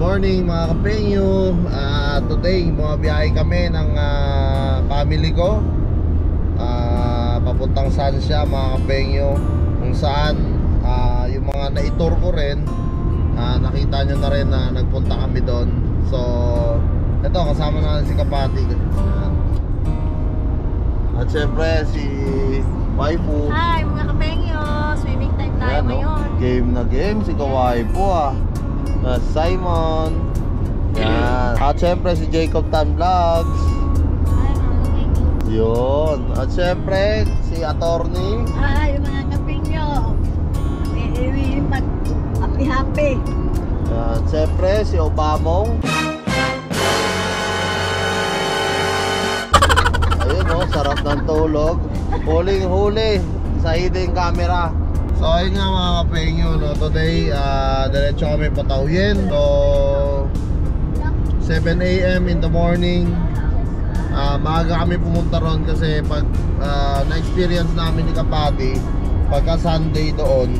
Morning mga kapengyo. Today bumabiyahe kami ng family ko papuntang Sansya mga kapengyo, kung saan yung mga na-tour ko rin, nakita nyo na rin na nagpunta kami doon. So ito, kasama na si Kapati at syempre si waifu. Hi mga kapengyo, swimming time tayo ngayon. Game na game si kawaifu Simon. Yan. At syempre si Jacob Tan Vlogs. Yun. At syempre si Attorney. Hi mga kapengyo, mag-happy. At syempre si Obamong. Ayun sarap ng tulog. Huling-huli sa hidden camera. So ayun nga mga kapengyo, today diretso kami patawin. So 7 AM in the morning, maaga kami pumunta ron kasi pag na-experience namin ni Kapati, pagka Sunday doon,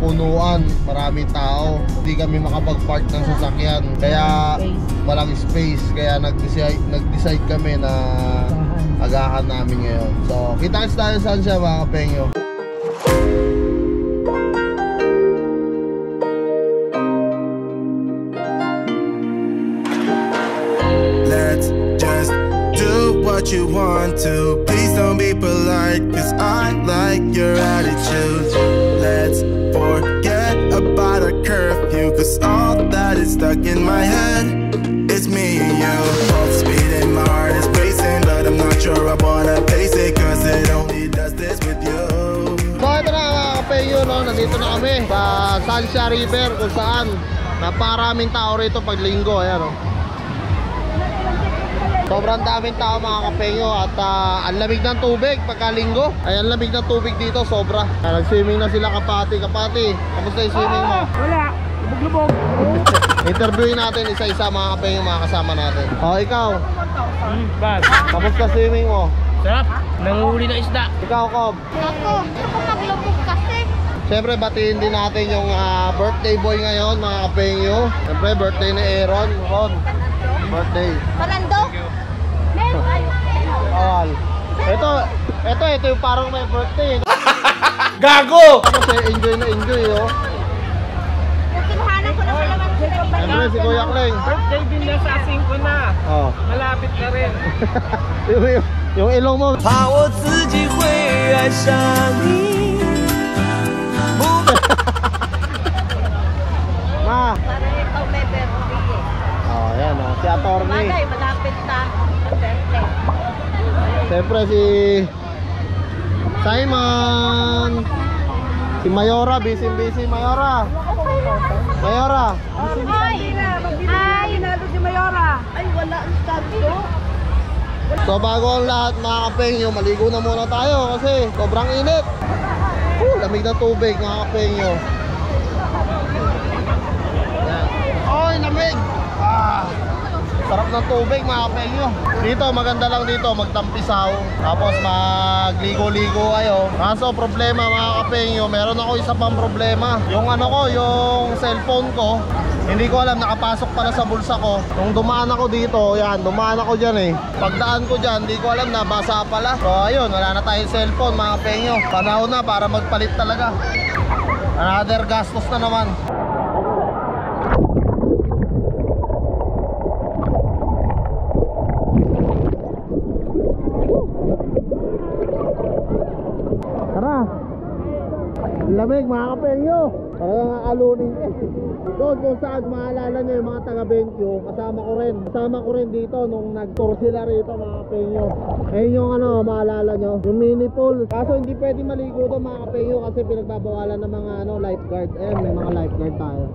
punuan, maraming tao, hindi kami makapag-park ng sasakyan, kaya walang space, kaya nag-decide kami na agahan namin ngayon. So kita-kits tayo saan siya mga kapengyo. Let's just do what you want to. Please don't be polite, cause I like your attitude. Let's forget about a curfew, cause all that is stuck in my head is me and you. Both speed and my heart is racing, but I'm not sure I wanna pace it, cause it only does this with you. So ito na mga kapengyo, nandito na kami sa Sansya River, kung saan napakaraming tao rito pag linggo. Ayan sobrang daming tao mga kapengyo, at ang lamig ng tubig pagka linggo. Ay, ang lamig ng tubig dito sobra. Nag-swimming na sila Kapati. Kapati, kamusta yung swimming mo? Wala, lubog-lubog. Interviewin natin isa-isa mga kapengyo, mga kasama natin. Ikaw, Bad. kamusta swimming mo? Sarap, nanguhuli ng isda. Ikaw, Kob? Ako, gusto ko maglubog kasi. Siyempre batiin din natin yung birthday boy ngayon mga kapengyo. Siyempre birthday ni Aaron. Ron, birthday. Palando? Awal. Ito yung parang may birthday. Gago! Kasi enjoy na enjoy Kinuhanan ko na sa laman ko. Siyempre si Kuya Kleng. Birthday din na sa 5 na. Malapit na rin. yung ilong mo. Ma. Para ikaw may birthday Ayan si Attorney. Bagay, malapit na birthday. Siyempre si Simon. Si Mayora, busy Mayora. Mayora. Hi! Hi! Hinalo si Mayora. Ay, wala ang stado. So bago ang lahat mga kapengyo, maligo na muna tayo kasi sobrang init. Lamig na tubig mga kapengyo. Oy, lamig! Sarap ng tubig mga kapengyo. Dito maganda lang dito magtampisaw, tapos magligo-ligo kayo. Kaso problema mga kapengyo, meron ako isa pang problema. Yung yung cellphone ko, hindi ko alam, nakapasok pala sa bulsa ko. Nung dumaan ako dito, dumaan ako dyan Pagdaan ko dyan, hindi ko alam na basa pala. So ayun, wala na tayong cellphone mga kapengyo. Panahon na para magpalit talaga. Another gastos na naman. Tara! Lamig mga kapengyo! Parang alunin ka. Doon kung saan maalala nyo yung mga taga-Benquio, kasama ko rin dito nung nag-tour sila rito mga kapenyo. Ayun yung ano, maalala nyo, yung mini pool. Kaso hindi pwede maligo doon mga kapenyo kasi pinagbabawalan ng mga ano, lifeguard. May mga lifeguard tayo.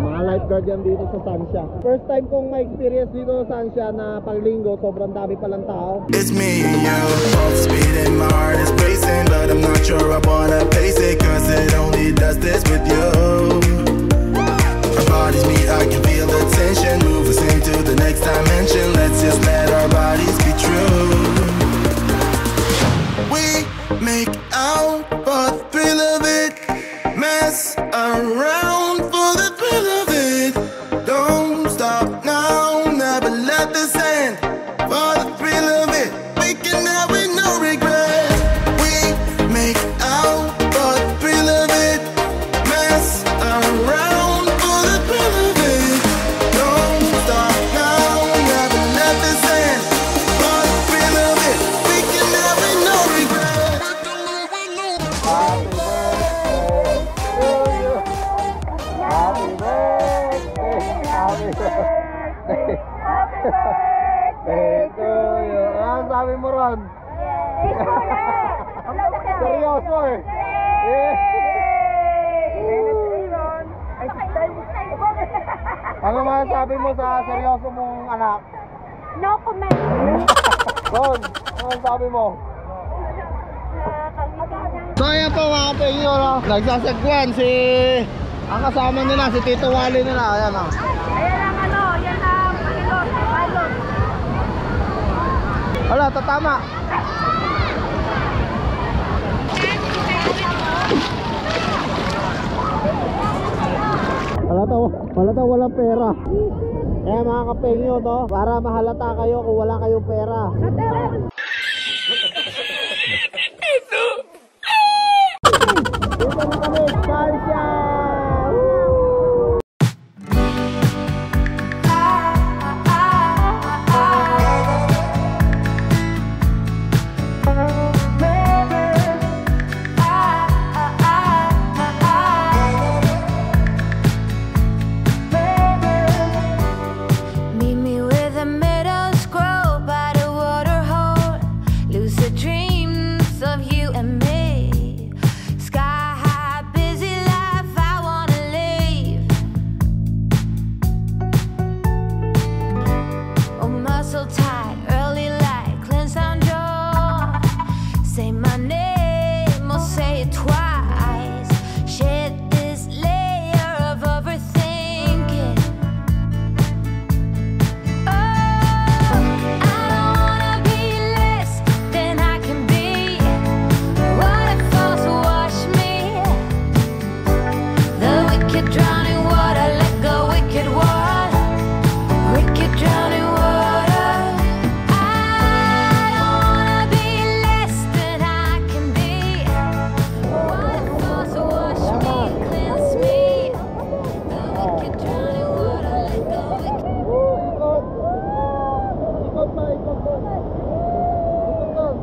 Mga lifeguard yan dito sa Sancia. First time kong ma-experience dito sa Sancia na paglinggo, sobrang dami palang tao. It's me and you, both speeding, my heart is racing, but I'm not sure I wanna pace it, cause it only does this with you. Our bodies meet, I can feel the tension, move us into the next dimension, let's just let our bodies be true. We make out for the thrill of it, mess around for the thrill of it. Don't stop now, never let this end. For the thrill of it, we can have it, no regret. We make out for the thrill of it, mess around for the thrill of it. Don't stop now, never let this end. For the thrill of it, we can have it, no regret. Ano sabi mo ron? Seryoso eh. Ano masasabi mo sa seryoso mong anak? No comment. Ron, ano sabi mo? So ayan po mga kapenyo, no? Nagsasagwan si ang kasama nila, si Tito Wally nila. Ayan o. Ayan ang ano, yan ang pilot. Wala, tatama. Wala daw walang pera. Kaya mga kapenyo, no? Para mahalata kayo kung wala kayong pera. Dito na kami, Sancia! Meet me where the meadows grow by the water hole. Lucid dreams of you and me. Sky high, busy life, I wanna live. Oh, muscle tight, early light, cleanse down jaw. Say my name or say it twice. Shed this layer of overthinking. Oh, I don't wanna be less than I can be. Waterfalls wash me. The wicked drowning water, let go wicked water. Wicked drowning water. I don't wanna be less than I can be. Waterfalls wash me, cleanse me. The wicked drowning water, let go wicked. Ikot! Ikot pa, ikot doon. Ikot doon.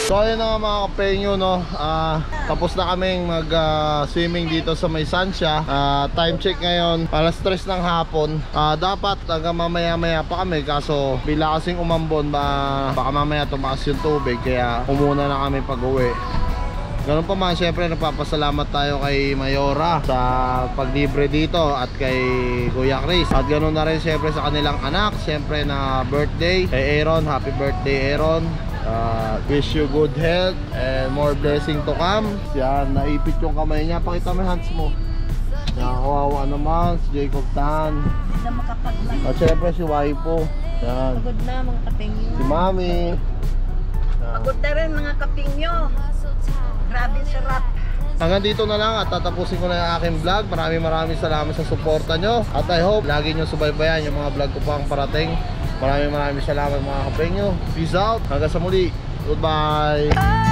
So ayun na nga mga kapenyo, no? Tapos na kaming mag swimming dito sa may Sansya. Time check ngayon, alas 3 ng hapon. Dapat hanggang mamaya-maya pa kami, kaso bila kasing umambon, baka mamaya tumaas yung tubig, kaya umuna na kami pag uwi. Ganun pa man, syempre nagpapasalamat tayo kay Mayora sa paglibre dito at kay Kuya Chris. At ganun na rin syempre sa kanilang anak, syempre na birthday kay Aaron. Happy birthday Aaron. Wish you good health and more blessing to come. Yan, naipit yung kamay niya. Pakita mo yung hands mo. Nakawawa naman si Jacob Tan. Na makapaglag. At syempre si Waipo. Yan. Pagod na mga kapingyo. Si Mami. Pagod na rin mga kapingyo. Grabe sarap. Hanggang dito na lang at tatapusin ko na yung aking vlog. Maraming salamat sa suporta nyo. At I hope lagi nyo subaybayan yung mga vlog ko pang parating. Maraming salamat mga kapengyo. Peace out. Hanggang sa muli. Goodbye.